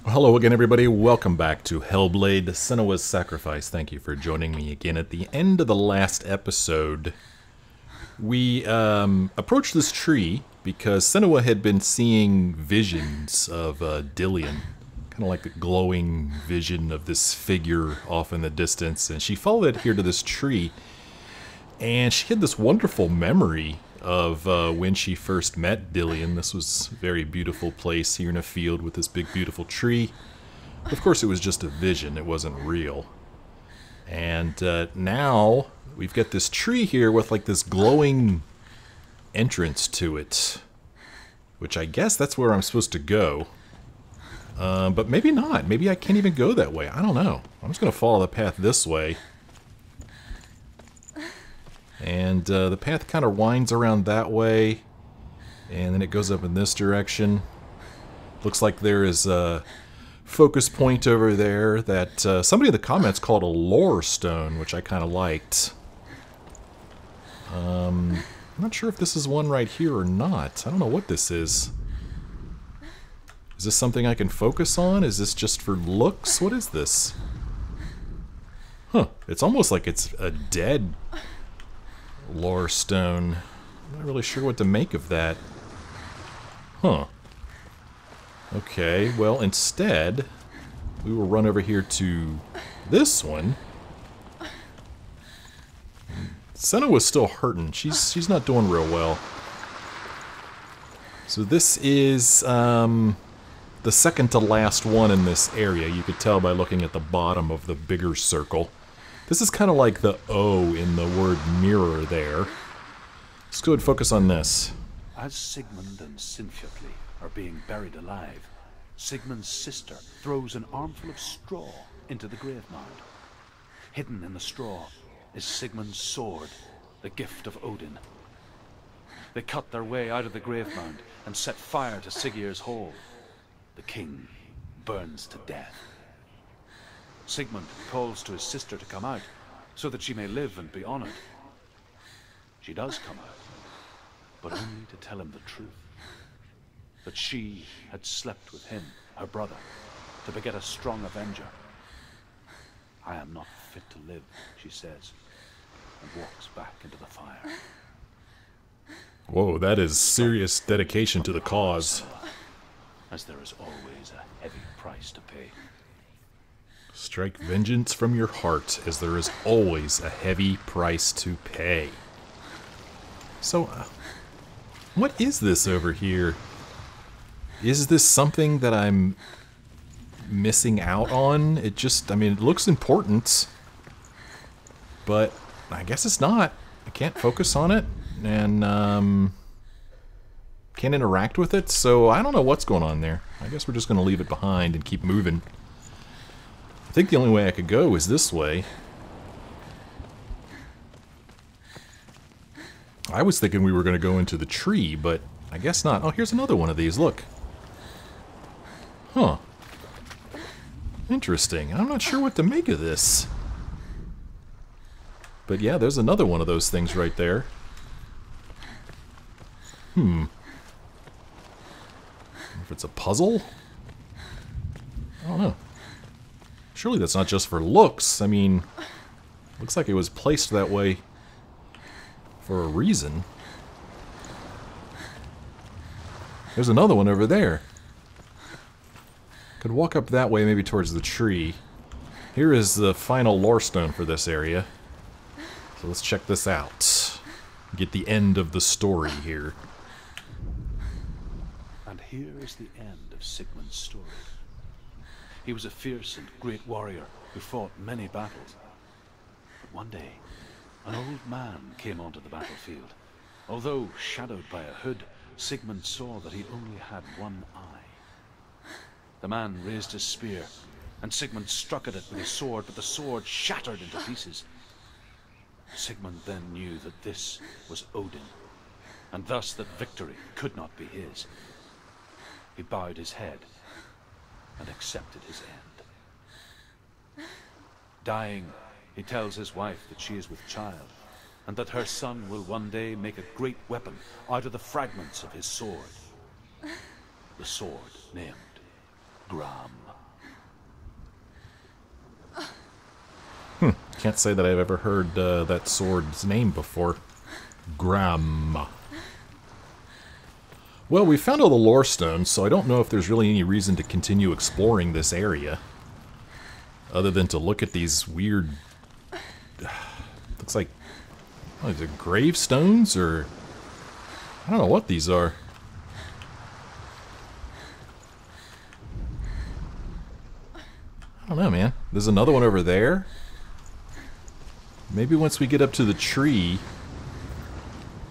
Hello again, everybody. Welcome back to Hellblade, Senua's Sacrifice. Thank you for joining me again. At the end of the last episode, we approached this tree because Senua had been seeing visions of Dillion. Kind of like a glowing vision of this figure off in the distance. And she followed it here to this tree. And she had this wonderful memory of when she first met Dillion. This was a very beautiful place here in a field with this big beautiful tree. Of course it was just a vision, it wasn't real. And now we've got this tree here with like this glowing entrance to it. Which I guess that's where I'm supposed to go. But maybe not. Maybe I can't even go that way. I don't know. I'm just going to follow the path this way. And the path kind of winds around that way, and then it goes up in this direction. Looks like there is a focus point over there that somebody in the comments called a lorestone, which I kind of liked. I'm not sure if this is one right here or not. I don't know what this is. Is this something I can focus on? Is this just for looks? What is this? Huh, it's almost like it's a dead lorestone. I'm not really sure what to make of that. Huh. Okay, well instead, we will run over here to this one. Senua was still hurting. She's not doing real well. So this is the second to last one in this area. You could tell by looking at the bottom of the bigger circle. This is kind of like the O in the word mirror there. Let's go ahead and focus on this. As Sigmund and Sinfjotli are being buried alive, Sigmund's sister throws an armful of straw into the grave mound. Hidden in the straw is Sigmund's sword, the gift of Odin. They cut their way out of the grave mound and set fire to Siggeir's hall. The king burns to death. Sigmund calls to his sister to come out, so that she may live and be honored. She does come out, but only to tell him the truth. That she had slept with him, her brother, to beget a strong avenger. I am not fit to live, she says, and walks back into the fire. Whoa, that is serious dedication to the cause. As there is always a heavy price to pay. Strike vengeance from your heart, as there is always a heavy price to pay. So, what is this over here? Is this something that I'm missing out on? It just, I mean, it looks important, but I guess it's not. I can't focus on it, and can't interact with it, so I don't know what's going on there. I guess we're just going to leave it behind and keep moving. I think the only way I could go is this way. I was thinking we were going to go into the tree, but I guess not. Oh, here's another one of these, look. Huh. Interesting. I'm not sure what to make of this. But yeah, there's another one of those things right there. I wonder if it's a puzzle? I don't know. Surely that's not just for looks. I mean, looks like it was placed that way for a reason. There's another one over there. Could walk up that way, maybe towards the tree. Here is the final lorestone for this area. So let's check this out. Get the end of the story here. And here is the end of Sigmund's story. He was a fierce and great warrior who fought many battles. But one day, an old man came onto the battlefield. Although shadowed by a hood, Sigmund saw that he only had one eye. The man raised his spear, and Sigmund struck at it with his sword, but the sword shattered into pieces. Sigmund then knew that this was Odin, and thus that victory could not be his. He bowed his head and accepted his end. Dying, he tells his wife that she is with child, and that her son will one day make a great weapon out of the fragments of his sword. The sword named Gramr. Can't say that I've ever heard that sword's name before. Gramr. Well, we found all the lorestones, so I don't know if there's really any reason to continue exploring this area. Other than to look at these weird... looks like... oh, is it gravestones, or... I don't know what these are. I don't know, man. There's another one over there. Maybe once we get up to the tree,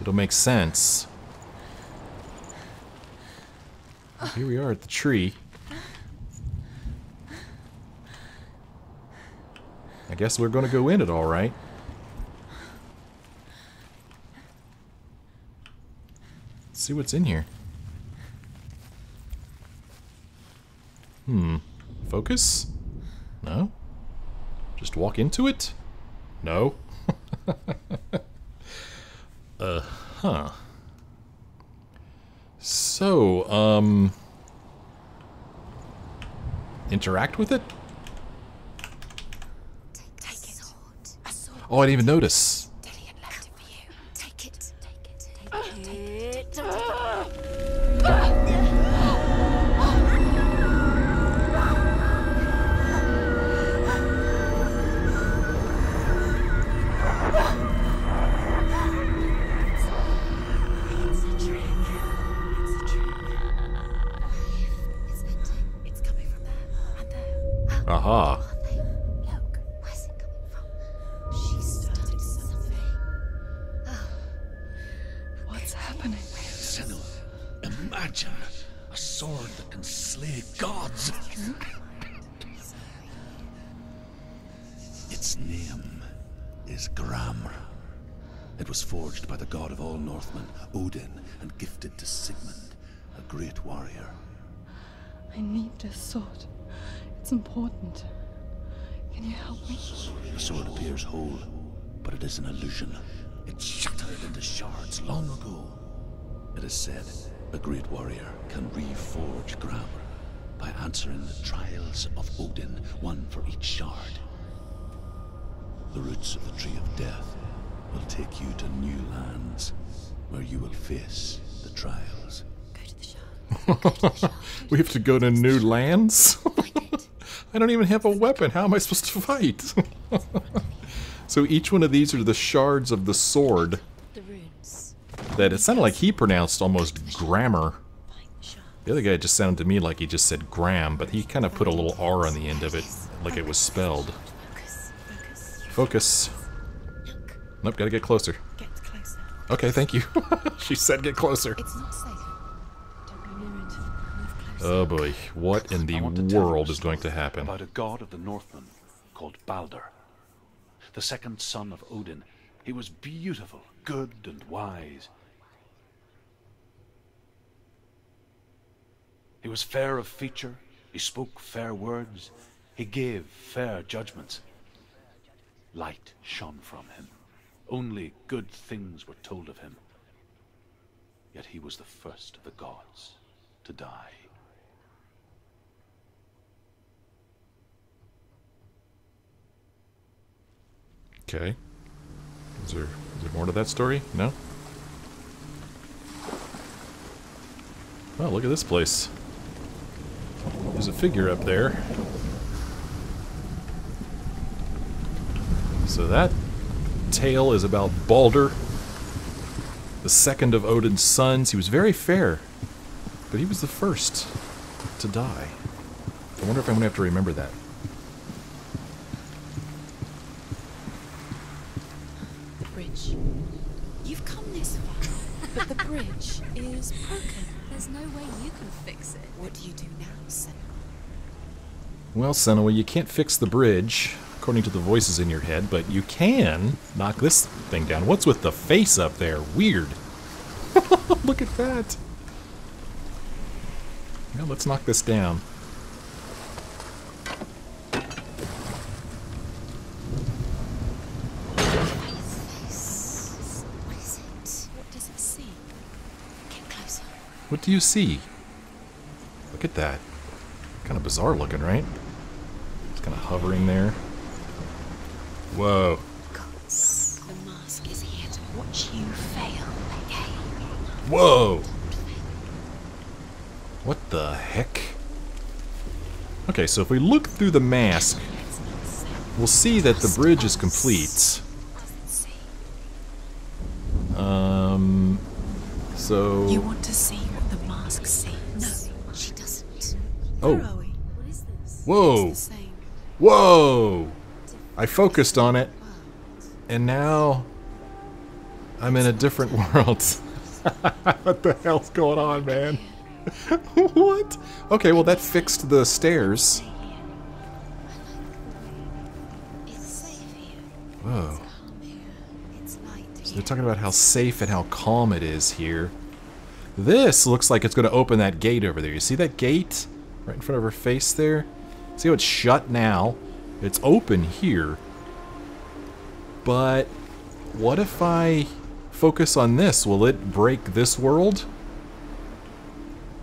it'll make sense. Here we are at the tree. I guess we're going to go in it all right. Let's see what's in here. Focus? No? Just walk into it? No? Huh. So, interact with it? Take it. A sword. Oh, I didn't even notice. Dillion left it for you. Take it. Take it. Aha. Look, where's it coming from? She started something. What's happening? Senua, imagine a sword that can slay gods. Its name is Gramr. It was forged by the god of all Northmen, Odin, and gifted to Sigmund, a great warrior. I need this sword. It's important. Can you help me? The sword appears whole, but it is an illusion. It shattered into shards long ago. It is said a great warrior can reforge Gramr by answering the trials of Odin, one for each shard. The roots of the Tree of Death will take you to new lands, where you will face the trials. Go to the shard. We have to go to new lands? I don't even have a weapon. How am I supposed to fight? So each one of these are the shards of the sword. The runes. That it sounded like he pronounced almost Gramr. Find the shard. The other guy just sounded to me like he just said Gram, but he kind of put a little R on the end of it, like it was spelled. Focus. Look, Nope, gotta get closer. get closer. Okay, thank you. She said get closer. It's not safe. Don't go near it. Move closer. Oh boy, what in I want to tell you world a is going to story happen? about a god of the Northmen called Balder, the second son of Odin. He was beautiful, good, and wise. He was fair of feature, he spoke fair words, he gave fair judgments. Light shone from him. Only good things were told of him. Yet he was the first of the gods to die. Okay. Is there more to that story? No? Oh, look at this place. There's a figure up there. So that tale is about Balder, the second of Odin's sons. He was very fair, but he was the first to die. I wonder if I'm going to have to remember that. Bridge. You've come this far, but the bridge is broken. There's no way you can fix it. What do you do now, Senua? Well, Senua, you can't fix the bridge, according to the voices in your head, but you can knock this thing down. What's with the face up there? Weird. Look at that. Well, let's knock this down. What is it? What does it see? Get closer. What do you see? Look at that. Kind of bizarre looking, right? It's kind of hovering there. Whoa. Gods, the mask is here to watch you fail again. Whoa! What the heck? Okay, so if we look through the mask, we'll see that the bridge is complete. So... You want to see what the mask sees? No, she doesn't. Oh. Where are we? What is this? Whoa! It's the same. Whoa! I focused on it, and now I'm in a different world. What the hell's going on, man? What? Okay, well that fixed the stairs. It's safe here. Whoa. It's calm here. It's light So here. they're talking about how safe and how calm it is here. This looks like it's going to open that gate over there. You see that gate right in front of her face there? See how it's shut now? It's open here. But what if I focus on this? Will it break this world?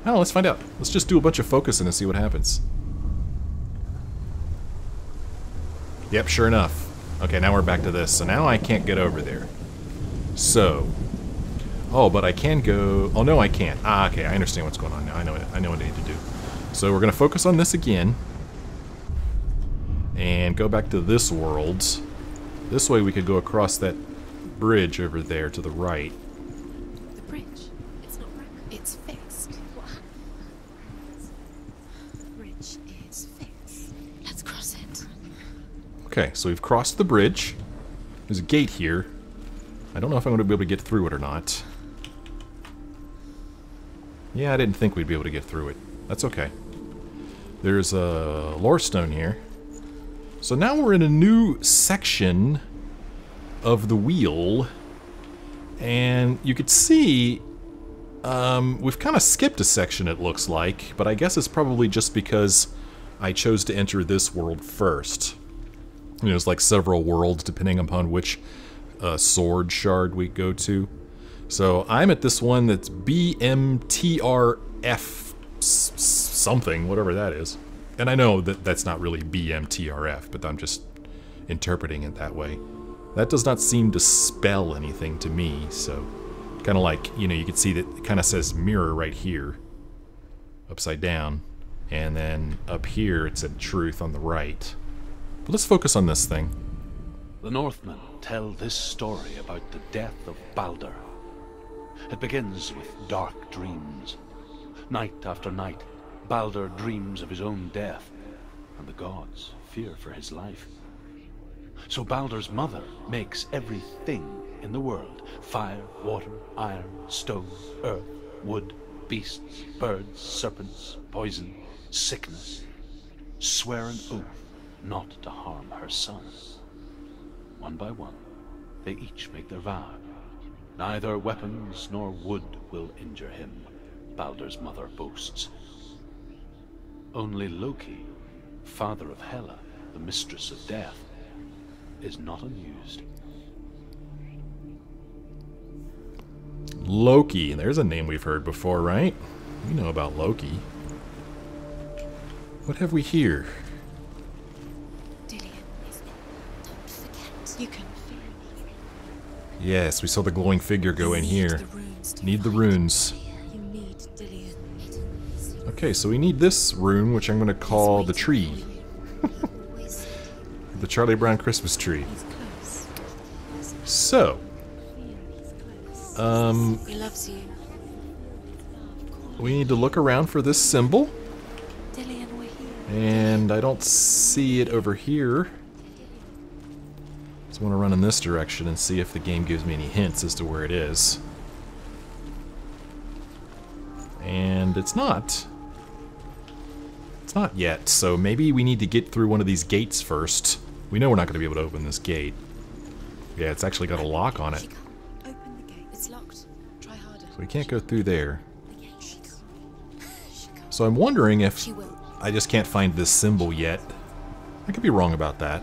Oh, let's find out. Let's just do a bunch of focusing and see what happens. Yep, sure enough. Okay, now we're back to this. So now I can't get over there. So... Oh, but I can go... Oh, no, I can't. Ah, okay, I understand what's going on now. I know what I need to do. So we're going to focus on this again. And go back to this world. This way we could go across that bridge over there to the right. The bridge. It's not broken. It's fixed. What? The bridge is fixed. Let's cross it. Okay, so we've crossed the bridge. There's a gate here. I don't know if I'm going to be able to get through it or not. Yeah, I didn't think we'd be able to get through it. That's okay. There's a lorestone here. So now we're in a new section of the wheel. And you could see we've kind of skipped a section, it looks like. But I guess it's probably just because I chose to enter this world first. You know, there's like several worlds depending upon which sword shard we go to. So I'm at this one that's BMTRF something, whatever that is. And I know that that's not really BMTRF, but I'm just interpreting it that way. That does not seem to spell anything to me, so kind of like, you know, you can see that it kind of says mirror right here, upside down, and then up here it said truth on the right. But let's focus on this thing. The Northmen tell this story about the death of Baldur. It begins with dark dreams. Night after night, Baldur dreams of his own death, and the gods fear for his life. So Baldur's mother makes everything in the world: fire, water, iron, stone, earth, wood, beasts, birds, serpents, poison, sickness, swear an oath not to harm her son. One by one, they each make their vow. Neither weapons nor wood will injure him, Baldur's mother boasts. Only Loki, father of Hela, the mistress of death, is not amused. Loki, there's a name we've heard before, right? We know about Loki. What have we here? Dillion, don't forget. You can feel me. Yes, we saw the glowing figure go in here. Need the runes. You need Dillion. Okay, so we need this rune, which I'm going to call the tree. The Charlie Brown Christmas tree. So, He loves you. we need to look around for this symbol. Dillion, we're here. And I don't see it over here. So I want to run in this direction and see if the game gives me any hints as to where it is. And it's not. It's not yet, so maybe we need to get through one of these gates first. We know we're not going to be able to open this gate. Yeah, it's actually got a lock on it. She can't. Open the gate. It's locked. Try harder. So we can't go through there. She can't. She can't. So I'm wondering if She will. I just can't find this symbol yet. I could be wrong about that.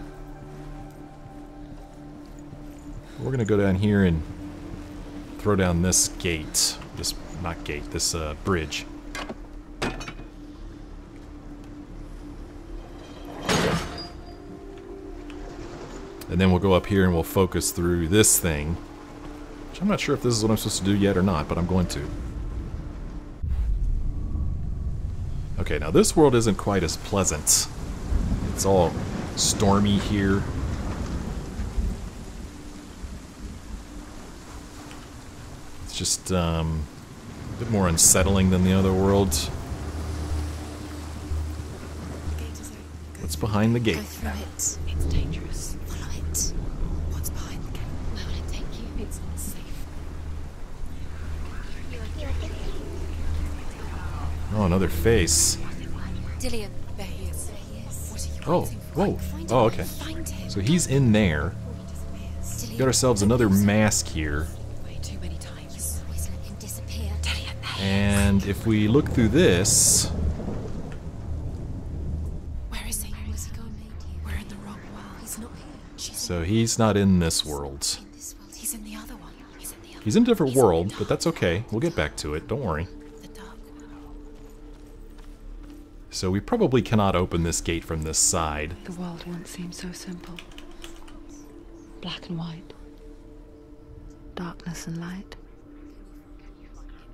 We're going to go down here and throw down this gate. This, not gate, this bridge. And then we'll go up here and we'll focus through this thing. Which I'm not sure if this is what I'm supposed to do yet or not, but I'm going to. Okay, now this world isn't quite as pleasant. It's all stormy here. It's just a bit more unsettling than the other worlds. What's behind the gate? Go through it. It's dangerous. Follow it. What's behind the gate? Where will it take you? It's not safe. Oh, another face. Dillion. There he is. There he is. What are you Oh, waiting for? whoa. Find Oh, him. okay. Find him. So he's in there. Dillion. Got ourselves another mask here. Way too many times. Always let him disappear. Dillion, there. And if we look through this... Where is he? Where's he gone? We're in the wrong world. He's not here. She's So he's not in this world. in this world. He's in the other one. He's in the other. He's in a different world, but that's okay. We'll get back to it. Don't worry. The dark world. So we probably cannot open this gate from this side. The world once seemed so simple. Black and white. Darkness and light.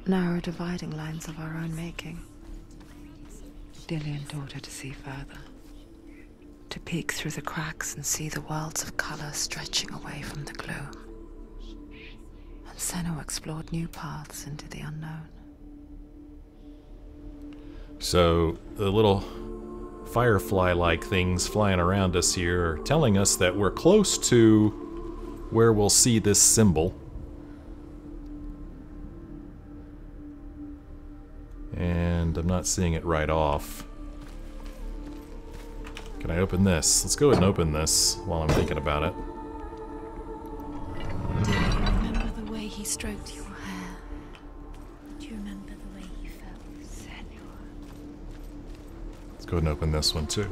Narrow dividing lines of our own making. Dillion taught her to see further. To peek through the cracks and see the worlds of color stretching away from the gloom. And Senua explored new paths into the unknown. So the little firefly-like things flying around us here are telling us that we're close to where we'll see this symbol. And I'm not seeing it right off. Can I open this? Let's go ahead and open this while I'm thinking about it. Do you remember the way he stroked your hair? Do you remember the way he felt? Senua. Let's go ahead and open this one too.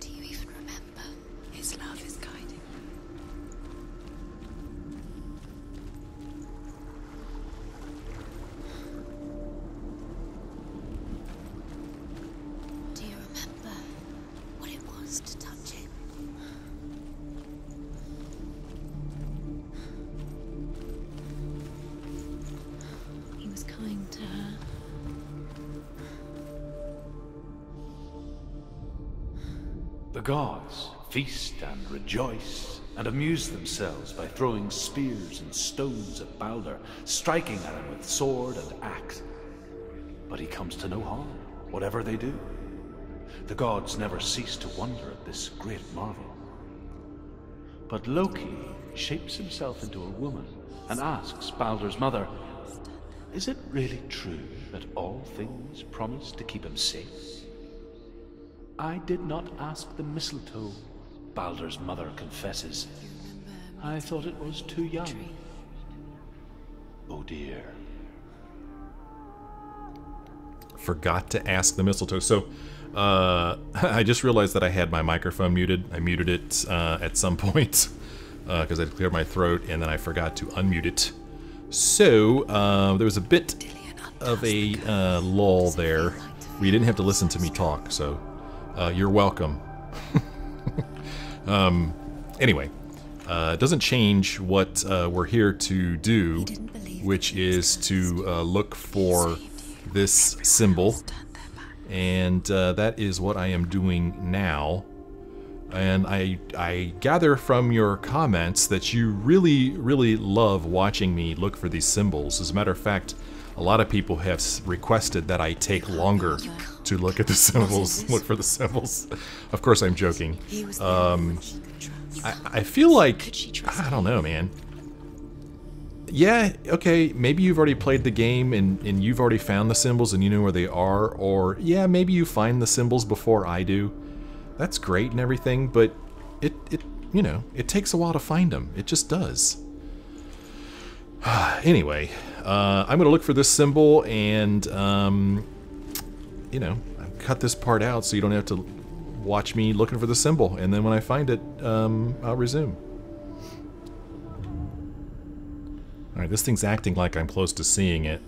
Do you even remember? His love is guiding you. Do you remember what it was to touch him? He was kind to her. The gods feast and rejoice and amuse themselves by throwing spears and stones at Baldur, striking at him with sword and axe. But he comes to no harm, whatever they do. The gods never cease to wonder at this great marvel. But Loki shapes himself into a woman and asks Baldur's mother, "Is it really true that all things promise to keep him safe?" "I did not ask the mistletoe," Baldur's mother confesses. "I thought it was too young." Oh dear. Forgot to ask the mistletoe. So, I just realized that I had my microphone muted. I muted it at some point because I cleared my throat, and then I forgot to unmute it. So, there was a bit of a lull there. We didn't have to listen to me talk, so you're welcome. Anyway, it doesn't change what we're here to do, which is to look for this symbol, and that is what I am doing now. And I gather from your comments that you really, really love watching me look for these symbols. As a matter of fact, a lot of people have requested that I take longer to look at the symbols, look for the symbols. Of course, I'm joking. I feel like, I don't know, man. Yeah, okay, maybe you've already played the game and you've already found the symbols and you know where they are, or yeah, maybe you find the symbols before I do. That's great and everything, but it you know, it takes a while to find them. It just does. Anyway, I'm gonna look for this symbol and you know, cut this part out so you don't have to watch me looking for the symbol, and then when I find it, I'll resume. Alright, this thing's acting like I'm close to seeing it.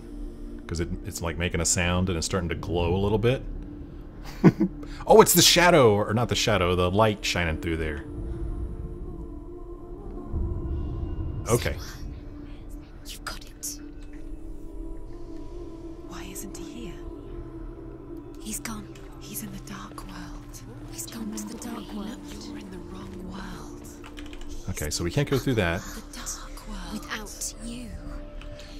Because it's like making a sound and it's starting to glow a little bit. Oh, it's the shadow! Or not the shadow, the light shining through there. Okay. You've got it. Why isn't he here? He's gone. He's in the dark world. He's gone to the dark world. You're in the wrong world. Okay, so we can't go through that. The dark world. Without you.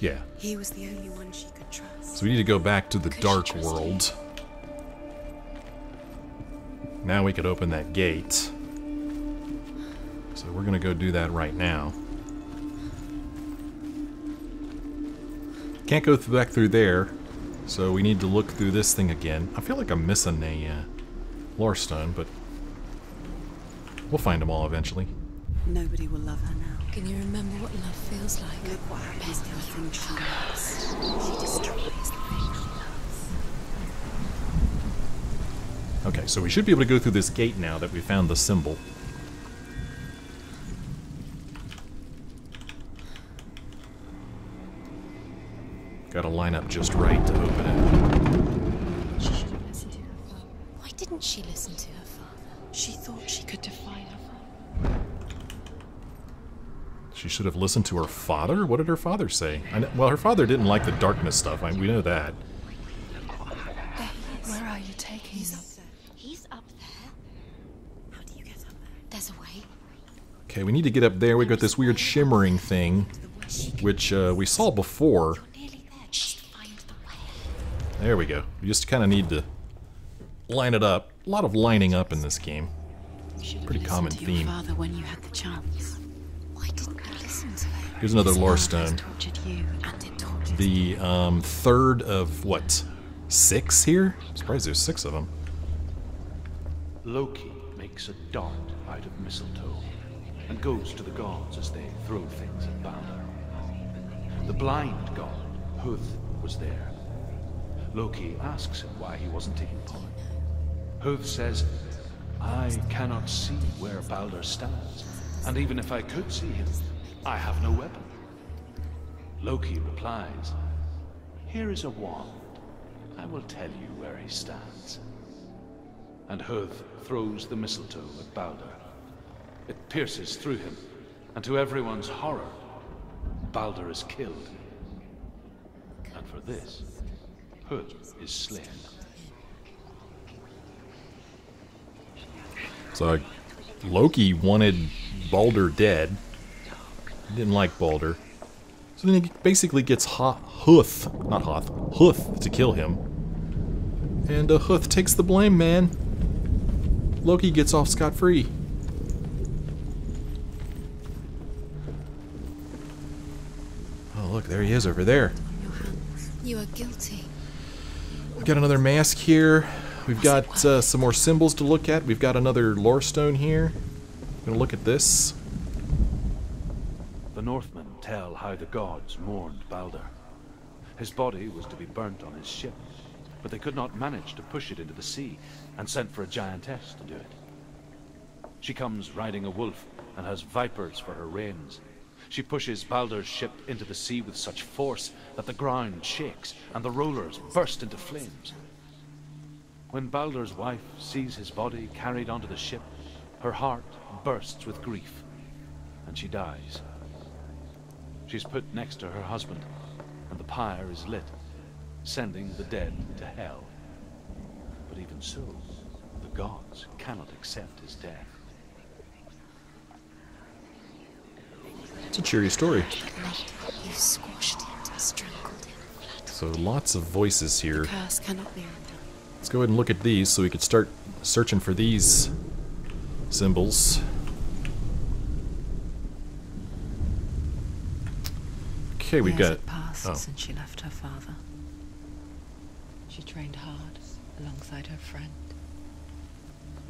Yeah. He was the only one she could trust. So we need to go back to the dark world. Now we could open that gate. So we're gonna go do that right now. Can't go back through there, so we need to look through this thing again. I feel like I'm missing a lorestone, but we'll find them all eventually. Nobody will love her now. Can you remember what love feels like? Look what happens to the thing she loves. She destroys the thing she loves. Okay, so we should be able to go through this gate now that we found the symbol. Gotta line up just right to open it. She should have listened to her father. Why didn't she listen to her father? She thought she could defy her father. She should have listened to her father? What did her father say? Well, her father didn't like the darkness stuff. We know that. Where are you taking He's them? up there. He's up there. How do you get up there? There's a way. Okay, we need to get up there. We've got this weird shimmering thing, which we saw before. You're nearly there. Just find the way. There we go. We just kind of need to line it up. A lot of lining up in this game. You should have Pretty listened common to theme. your father when you had the chance. Why didn't you listen to him? Here's another His lore love has stone. tortured you, and it tortures The third of, what, 6 here? I'm surprised there's 6 of them. Loki makes a dart out of mistletoe and goes to the gods as they throw things at Balder. The blind god, Huth, was there. Loki asks him why he wasn't taking part. Huth says, I cannot see where Balder stands, and even if I could see him, I have no weapon. Loki replies, here is a wand. I will tell you where he stands. And Huth throws the mistletoe at Balder. It pierces through him, and to everyone's horror, Balder is killed. And for this, Huth is slain. So Loki wanted Balder dead. He didn't like Balder. So then he basically gets Huth to kill him. And Huth takes the blame, man. Loki gets off scot-free. Oh, look, there he is over there. You are guilty. We've got another mask here. We've got some more symbols to look at. We've got another lore stone here. Gonna look at this. The Northmen tell how the gods mourned Balder. His body was to be burnt on his ship, but they could not manage to push it into the sea, and sent for a giantess to do it. She comes riding a wolf and has vipers for her reins. She pushes Balder's ship into the sea with such force that the ground shakes and the rollers burst into flames. When Balder's wife sees his body carried onto the ship, her heart bursts with grief, and she dies. She's put next to her husband, and the pyre is lit, sending the dead to hell. But even so, the gods cannot accept his death. It's a cheery story. You squashed it and strangled him. So lots of voices here. Curse cannot be undone. Let's go ahead and look at these so we could start searching for these symbols. Okay, we've Years got... had passed oh. since she left her father. She trained hard alongside her friend,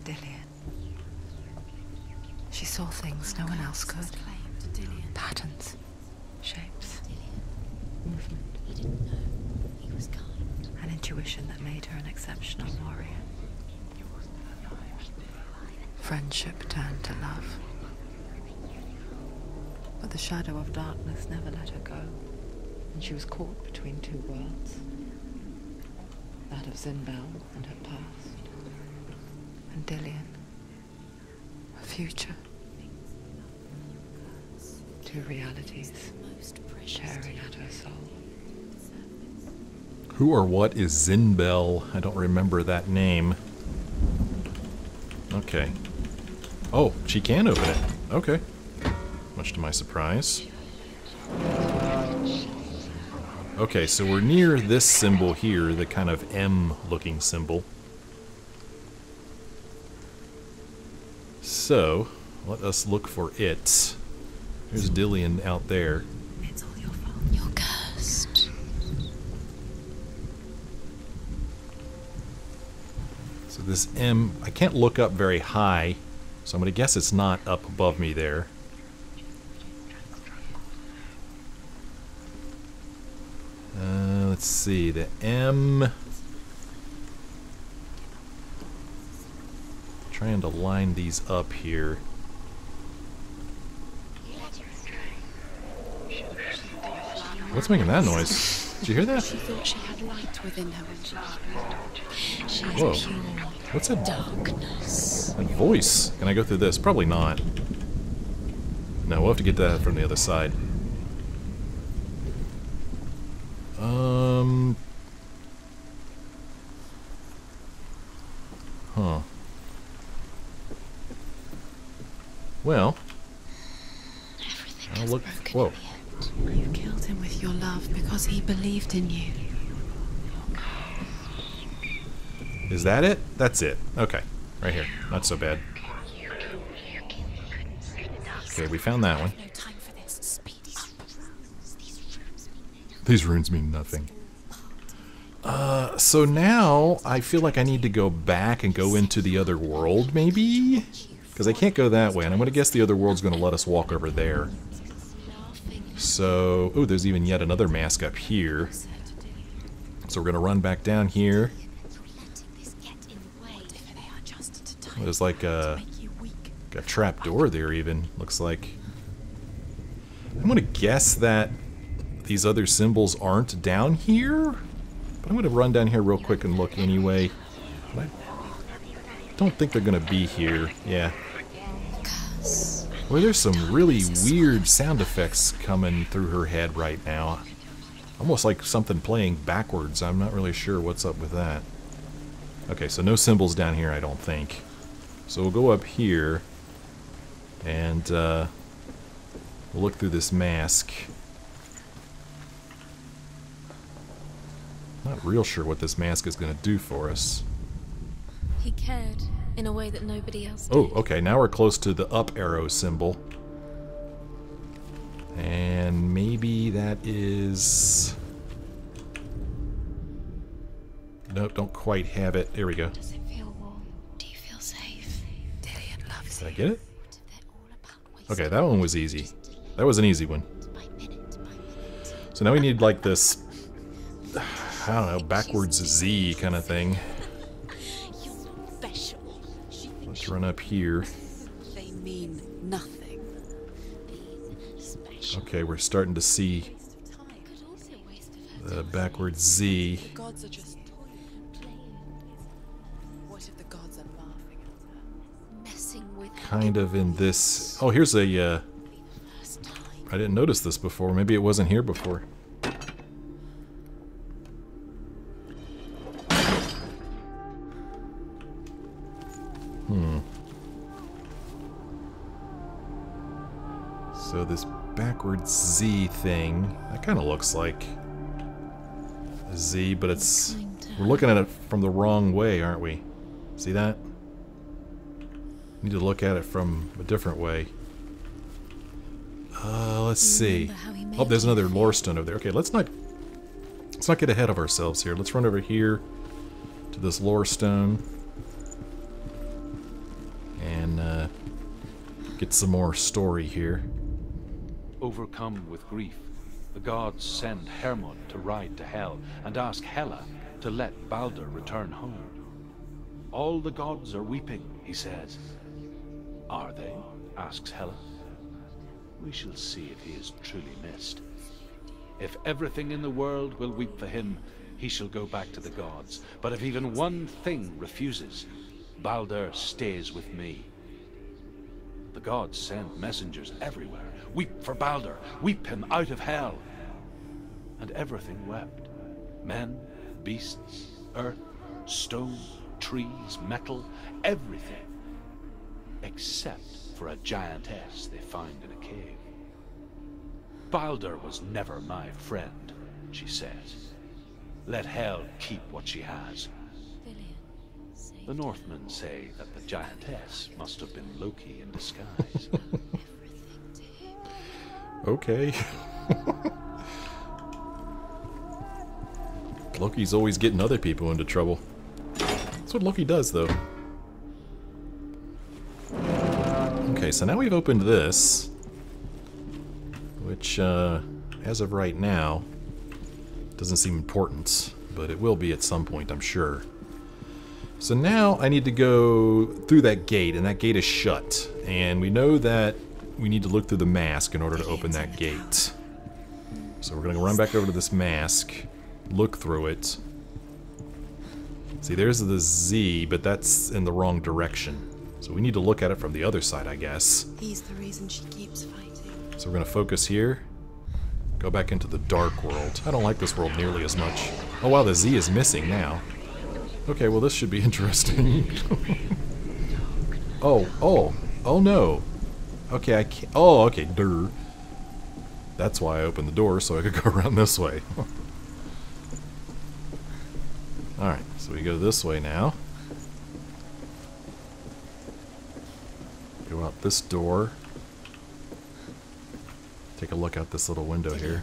Dillion. She saw things no one else could. Claim to Dillion. Patterns, shapes, Dillion, movement, he didn't know. He was kind. an intuition that made her an exceptional warrior. Friendship turned to love. But the shadow of darkness never let her go, and she was caught between two worlds. That of Zinbel and her past, and Dillion, her future. Two realities tearing at her soul. Who or what is Zinbel? I don't remember that name. Okay. Oh, she can open it. Okay. Much to my surprise. Okay, so we're near this symbol here, the kind of M-looking symbol. So, let us look for it. There's Dillion out there. It's all your fault. You're cursed. So this M, I can't look up very high, so I'm going to guess it's not up above me there. Let's see, the M. Trying to line these up here. What's making that noise? Did you hear that? She thought she had light within her when she was. She is Whoa. pure What's that? darkness. A voice. Can I go through this? Probably not. No, we'll have to get that from the other side. Huh. Well. Everything I'll is look. broken Whoa. in the end. You killed him with your love because he believed in you. Is that it? That's it. Okay. Right here. Not so bad. Okay, we found that one. No time for this. Speed up. These runes mean nothing. So now I feel like I need to go back and go into the other world, maybe? Because I can't go that way, and I'm going to guess the other world's going to let us walk over there. So, oh, there's even yet another mask up here. So we're going to run back down here. There's like a trap door there even, looks like. I'm going to guess that these other symbols aren't down here. But I'm going to run down here real quick and look anyway. But I don't think they're going to be here. Yeah. Well, there's some really weird sound effects coming through her head right now. Almost like something playing backwards. I'm not really sure what's up with that. Okay, so no symbols down here, I don't think. So we'll go up here and we'll look through this mask. Not real sure what this mask is going to do for us. He cared in a way that nobody else did. Oh, okay, now we're close to the up arrow symbol. And maybe that is... Nope, don't quite have it. There we go. Does it feel warm? Do you feel safe? Dillion loves Did I you. get it? They're all about Okay, that one was easy. That was an easy one. by minute by minute. So now we need like this, I don't know, backwards Z kind of thing. You're special. Let's run up here. They mean nothing. Okay, we're starting to see Could also waste of her the backwards Z. The gods are just toying. What if the gods are laughing at her? messing with Kind of in this... Oh, here's a... first time. I didn't notice this before. Maybe it wasn't here before. So this backwards Z thing, that kind of looks like a Z, but it's... We're looking at it from the wrong way, aren't we? See that? Need to look at it from a different way. Let's see. Oh, there's another lore stone over there. Okay, let's not get ahead of ourselves here. Let's run over here to this lore stone and get some more story here. Overcome with grief, the gods send Hermod to ride to Hell and ask Hela to let Balder return home. All the gods are weeping, he says. Are they? Asks Hela. We shall see if he is truly missed. If everything in the world will weep for him, he shall go back to the gods. But if even one thing refuses, Baldur stays with me. The gods send messengers everywhere. Weep for Baldur, weep him out of hell. And everything wept. Men, beasts, earth, stone, trees, metal, everything. Except for a giantess they find in a cave. Baldur was never my friend, she says. Let hell keep what she has. The Northmen say that the giantess must have been Loki in disguise. Okay. Loki's always getting other people into trouble. That's what Loki does, though. Okay, so now we've opened this, which, as of right now, doesn't seem important, but it will be at some point, I'm sure. So now I need to go through that gate, and that gate is shut. And we know that we need to look through the mask in order to open that gate. So we're going to run back over to this mask, look through it. See, there's the Z, but that's in the wrong direction. So we need to look at it from the other side, I guess. He's the reason she keeps fighting. So we're going to focus here. Go back into the dark world. I don't like this world nearly as much. Oh wow, the Z is missing now. Okay, well this should be interesting. Oh no. Okay, I can't. Oh, okay, durr. That's why I opened the door, so I could go around this way. Alright, so we go this way now. Go out this door. Take a look out this little window here.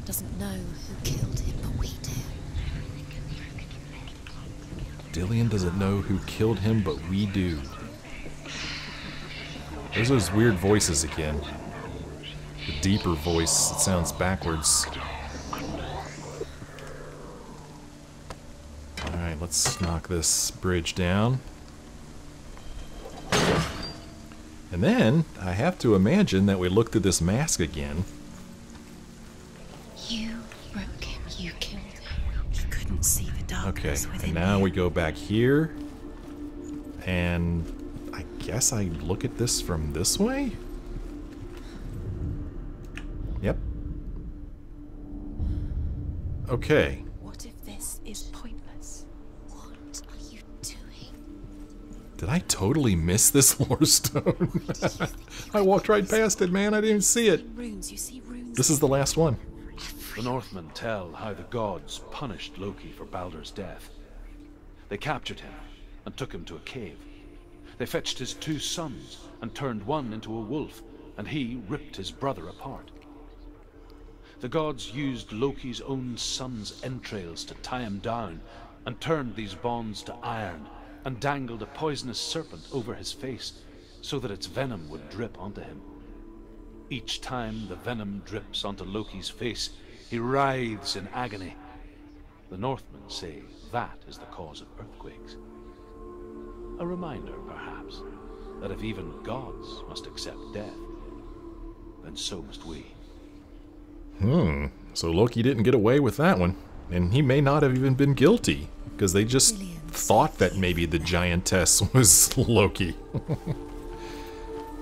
Doesn't know who killed him, but we do. Dillion doesn't know who killed him, but we do. There's those weird voices again. The deeper voice that sounds backwards. Alright, let's knock this bridge down. And then, I have to imagine that we look through this mask again. You broke him, you killed him. He couldn't see the Okay, darkness within and now you. we go back here. And I guess I look at this from this way? Yep. Okay. What if this is pointless? What are you doing? Did I totally miss this lorestone? I walked right past it, man. I didn't even see it. Runes, you see runes. This is the last one. The Northmen tell how the gods punished Loki for Baldur's death. They captured him and took him to a cave. They fetched his 2 sons and turned one into a wolf, and he ripped his brother apart. The gods used Loki's own son's entrails to tie him down and turned these bonds to iron and dangled a poisonous serpent over his face so that its venom would drip onto him. Each time the venom drips onto Loki's face, he writhes in agony. The Northmen say that is the cause of earthquakes. A reminder, perhaps, that if even gods must accept death, then so must we. So Loki didn't get away with that one. And he may not have even been guilty, because they just thought that maybe the giantess was Loki.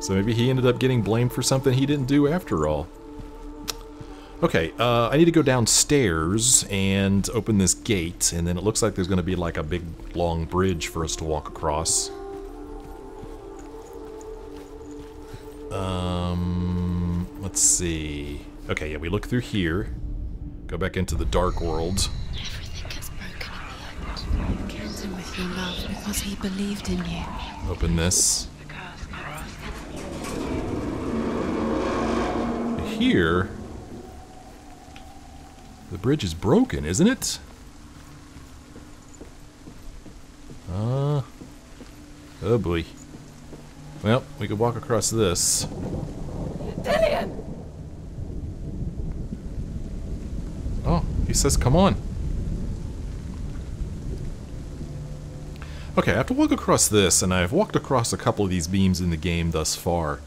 So maybe he ended up getting blamed for something he didn't do after all. Okay, I need to go downstairs and open this gate, and then it looks like there's going to be like a big long bridge for us to walk across. Let's see. Okay, yeah, we look through here. Go back into the dark world. Everything gets broken in the end. You killed him with your love because he believed in you. Open this. Here, the bridge is broken, isn't it? Oh boy. Well, we could walk across this. Dillion! Oh, he says come on. Okay, I have to walk across this, and I've walked across a couple of these beams in the game thus far.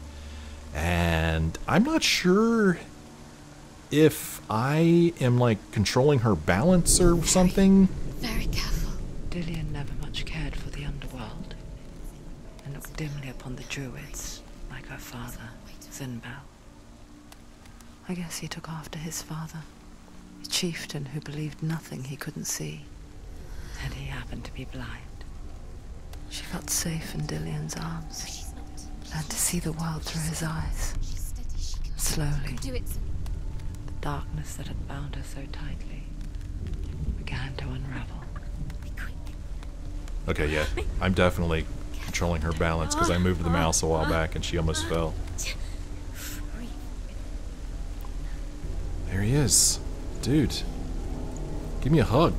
And and I'm not sure if I am like controlling her balance or something. Very careful. Dillion never much cared for the underworld, and looked dimly upon the druids, like her father, Zinbel. I guess he took after his father, a chieftain who believed nothing he couldn't see, and he happened to be blind. She felt safe in Dillion's arms, learned to see the world through his eyes. Slowly, Do it. the darkness that had bound her so tightly began to unravel. Okay, yeah, I'm definitely controlling her balance because I moved the mouse a while back and she almost fell. There he is. Dude, give me a hug.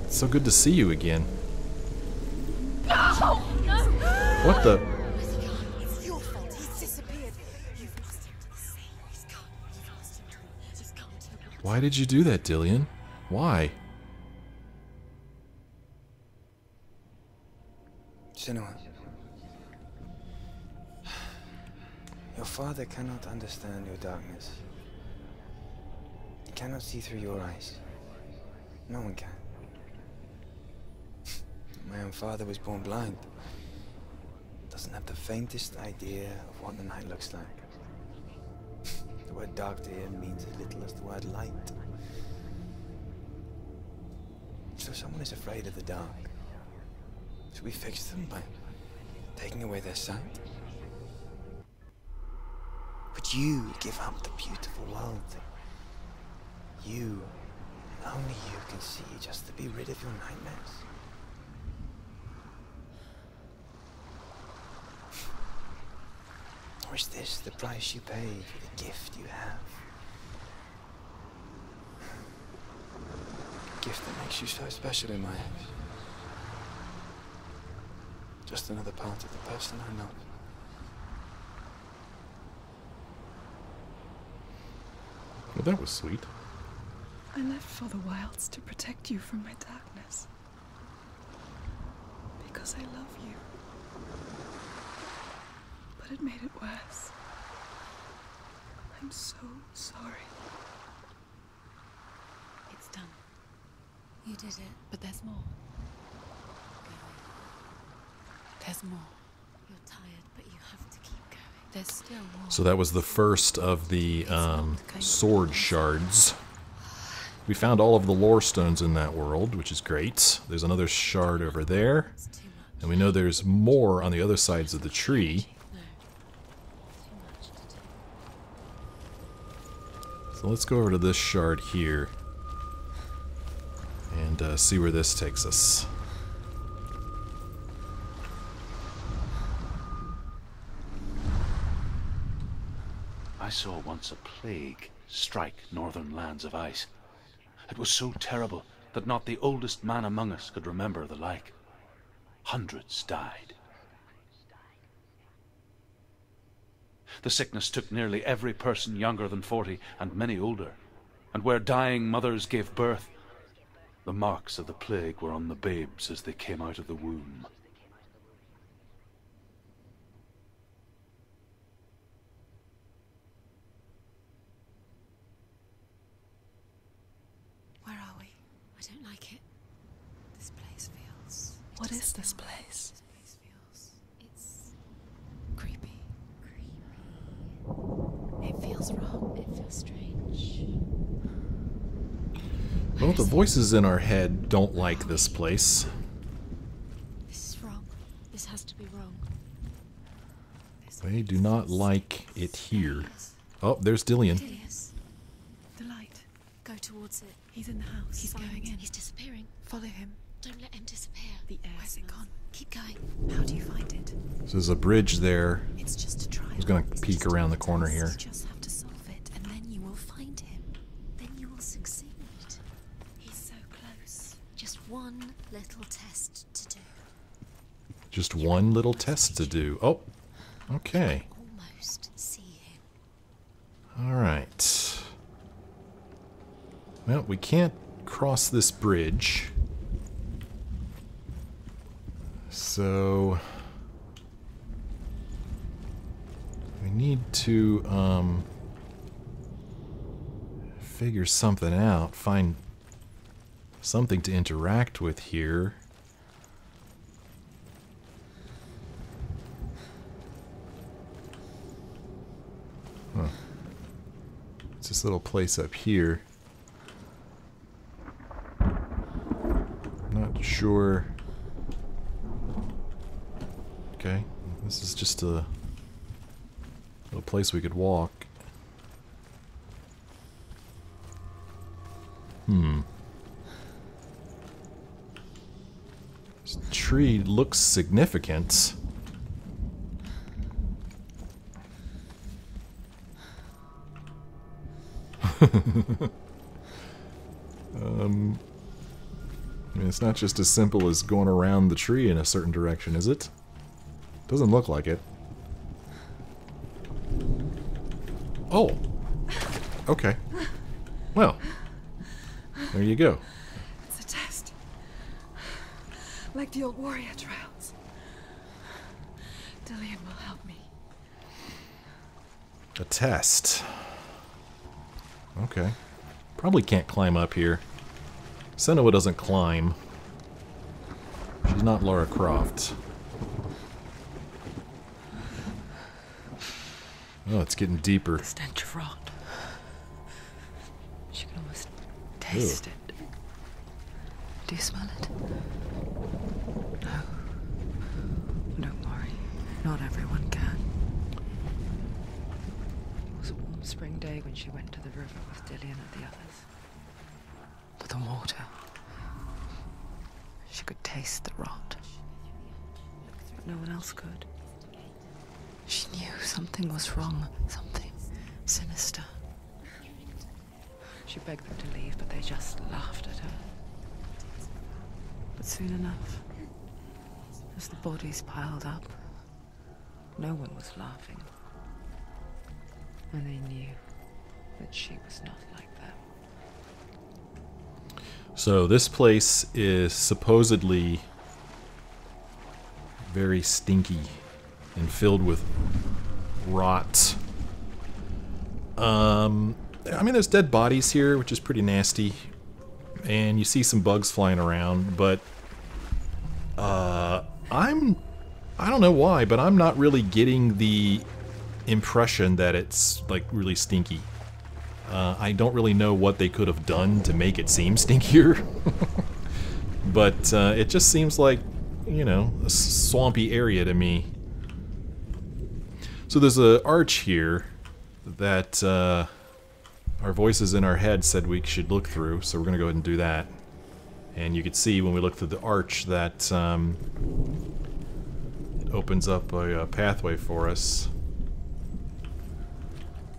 It's so good to see you again. What the? It's your fault. He's disappeared. You've lost him to the sea. He's gone. You've lost him to the... He's gone to the... Why did you do that, Dillion? Why? Senua, your father cannot understand your darkness. He cannot see through your eyes. No one can. My own father was born blind. Doesn't have the faintest idea of what the night looks like. The word dark to him means as little as the word light. So someone is afraid of the dark. Should we fix them by taking away their sight? Would you give up the beautiful world? You, and only you can see, just to be rid of your nightmares? Or is this the price you pay for the gift you have? A gift that makes you so special in my eyes. Just another part of the person I know. Well, that was sweet. I left for the wilds to protect you from my darkness. Because I love you. But it made it worse. I'm so sorry. It's done. You did it. But there's more. There's more. You're tired, but you have to keep going. There's still more. So that was the first of the sword shards. We found all of the lorestones in that world, which is great. There's another shard over there. It's too much. And we know there's more on the other sides of the tree. No. Too much to do. So let's go over to this shard here. And see where this takes us. I saw once a plague strike northern lands of ice. It was so terrible that not the oldest man among us could remember the like. Hundreds died. The sickness took nearly every person younger than 40 and many older. And where dying mothers gave birth, the marks of the plague were on the babes as they came out of the womb. Where are we? I don't like it. This place feels... What Just is this feel- place? This place feels... It's Creepy. creepy. It feels wrong. It feels strange. Well, the voices in our head don't like this place. This is wrong. This has to be wrong. They do not like it here. Oh, there's Dillion. Dillion, The light. go towards it. He's in the house. He's going in. He's disappearing. Follow him. Don't let him disappear. The air Where's it smells. gone? Keep going. How do you find it? So there's a bridge there. It's just a trial. I was going to peek around the corner here. You just have to solve it, and then you will find him. Then you will succeed. He's so close. Just one little test to do. Just one little test to do. Oh, okay. Almost see him. All right. Well, we can't cross this bridge. So we need to figure something out, find something to interact with here. Huh. It's this little place up here. Not sure. Okay, this is just a little place we could walk. This tree looks significant. I mean, it's not just as simple as going around the tree in a certain direction, is it? Doesn't look like it. Oh! Okay. Well, there you go. It's a test. Like the old warrior trials. Dillion will help me. A test. Okay. Probably can't climb up here. Senua doesn't climb. She's not Lara Croft. Oh, it's getting deeper. The stench of rot. She can almost taste it. Do you smell it? No. Don't worry. Not everyone can. It was a warm spring day when she went to the river with Dillion and the others. But the water. She could taste the rot. But no one else could. She knew something was wrong. Something sinister. She begged them to leave, but they just laughed at her. But soon enough, as the bodies piled up, no one was laughing. And they knew that she was not like them. So this place is supposedly very stinky and filled with rot. I mean, there's dead bodies here, which is pretty nasty, and you see some bugs flying around, but I don't know why, but I'm not really getting the impression that it's like really stinky. I don't really know what they could have done to make it seem stinkier, but it just seems like, you know, a swampy area to me. So there's an arch here that our voices in our head said we should look through, so we're going to go ahead and do that. And you can see when we look through the arch that it opens up a pathway for us.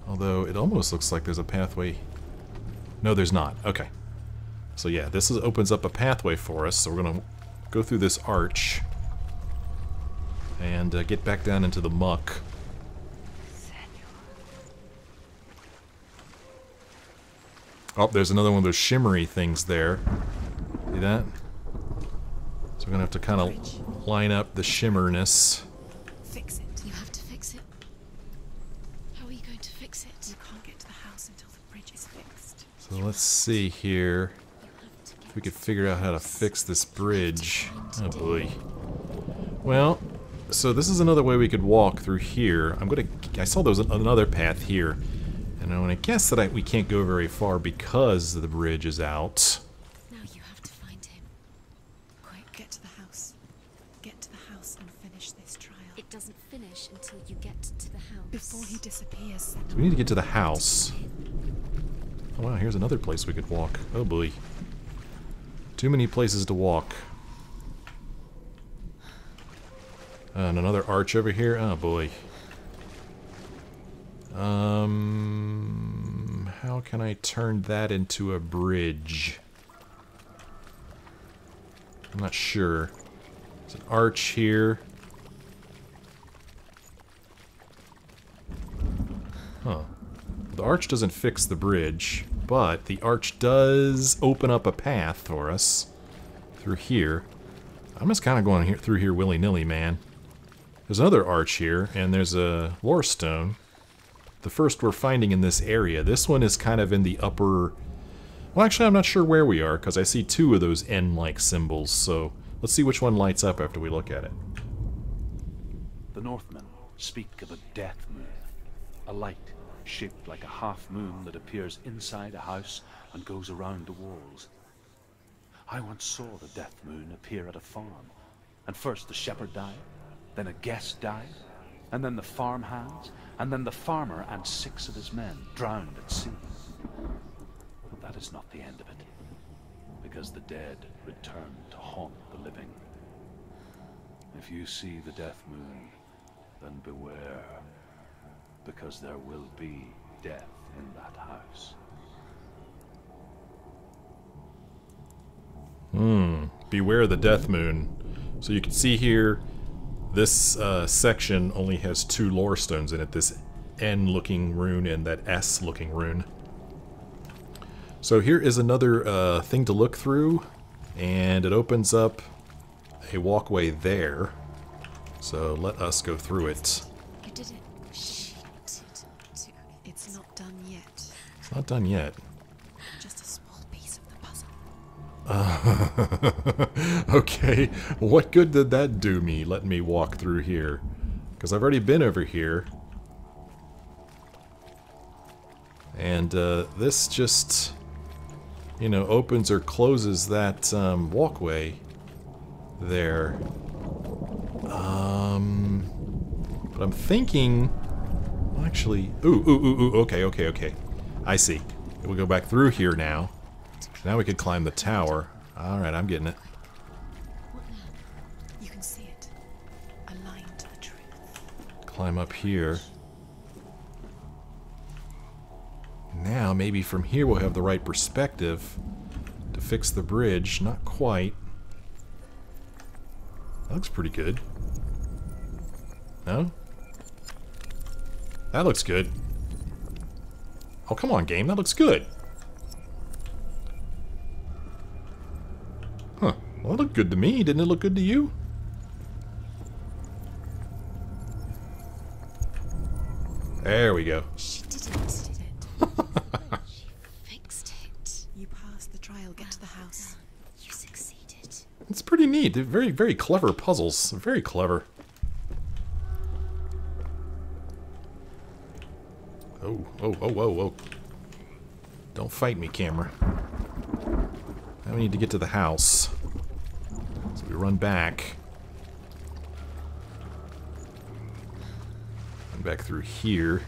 Although it almost looks like there's a pathway. No, there's not. Okay. So yeah, this opens up a pathway for us, so we're going to go through this arch and get back down into the muck. Oh, there's another one of those shimmery things there. See that? So we're gonna have to kind of line up the shimmerness. Fix it. You have to fix it. How are you going to fix it? You can't get to the house until the bridge is fixed. So let's see here. If we could figure out how to fix this bridge. Oh boy. Well, so this is another way we could walk through here. I saw there was another path here. And I'm gonna guess that we can't go very far because the bridge is out. Now you have to find him. Quick, get to the house. Get to the house and finish this trial. It doesn't finish until you get to the house. Before he disappears, Senua. So we need to get to the house. Oh wow, here's another place we could walk. Oh boy. Too many places to walk. And another arch over here. Oh boy. How can I turn that into a bridge? I'm not sure. There's an arch here. Huh. The arch doesn't fix the bridge, but the arch does open up a path for us through here. I'm just kind of going through here willy-nilly, man. There's another arch here, and there's a lorestone. the first we're finding in this area. This one is kind of in the upper... Well, actually, I'm not sure where we are, because I see two of those N-like symbols, so let's see which one lights up after we look at it. The Northmen speak of a death moon, a light shaped like a half moon that appears inside a house and goes around the walls. I once saw the death moon appear at a farm, and first the shepherd died, then a guest died, and then the farm hands, and then the farmer and 6 of his men drowned at sea. But that is not the end of it, because the dead return to haunt the living. If you see the death moon, then beware, because there will be death in that house. Beware the death moon. So you can see here, this section only has 2 lorestones in it, this N-looking rune and that S-looking rune. So here is another thing to look through, and it opens up a walkway there. So let us go through it. You did it. She did too. It's not done yet. It's not done yet. Just a small piece of the puzzle. Okay, what good did that do me, letting me walk through here? Because I've already been over here. And this just, you know, opens or closes that walkway there. But I'm thinking, well, actually, ooh, okay. I see. We'll go back through here now. Now we could climb the tower. Alright, I'm getting it. What now? You can see it. Aligned to the tree. Climb up here. Now, maybe from here we'll have the right perspective to fix the bridge. Not quite. That looks pretty good. No? That looks good. Oh, come on, game. That looks good. Huh. Well, it looked good to me. Didn't it look good to you? There we go. She did it. She fixed it. You passed the trial. Get to the house. You succeeded. It's pretty neat. They're very, very clever puzzles. Very clever. Whoa. Don't fight me, camera. Now we need to get to the house. So we run back. Run back through here.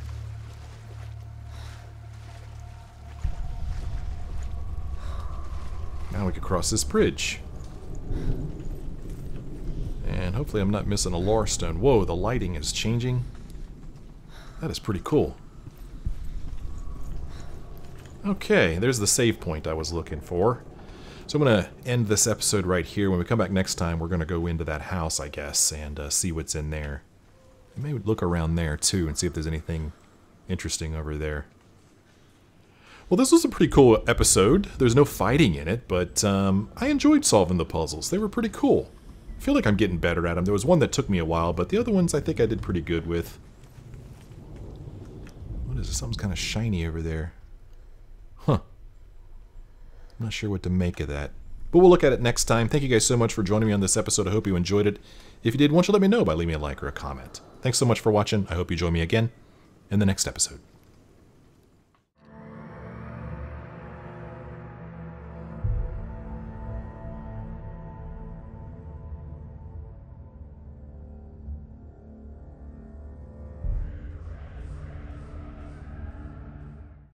Now we can cross this bridge. And hopefully I'm not missing a lorestone. Whoa, the lighting is changing. That is pretty cool. Okay, there's the save point I was looking for. So I'm going to end this episode right here. When we come back next time, we're going to go into that house, I guess, and see what's in there. Maybe look around there, too, and see if there's anything interesting over there. Well, this was a pretty cool episode. There's no fighting in it, but I enjoyed solving the puzzles. They were pretty cool. I feel like I'm getting better at them. There was one that took me a while, but the other ones I think I did pretty good with. What is this? Something's kind of shiny over there. Huh. I'm not sure what to make of that. But we'll look at it next time. Thank you guys so much for joining me on this episode. I hope you enjoyed it. If you did, why don't you let me know by leaving a like or a comment. Thanks so much for watching. I hope you join me again in the next episode.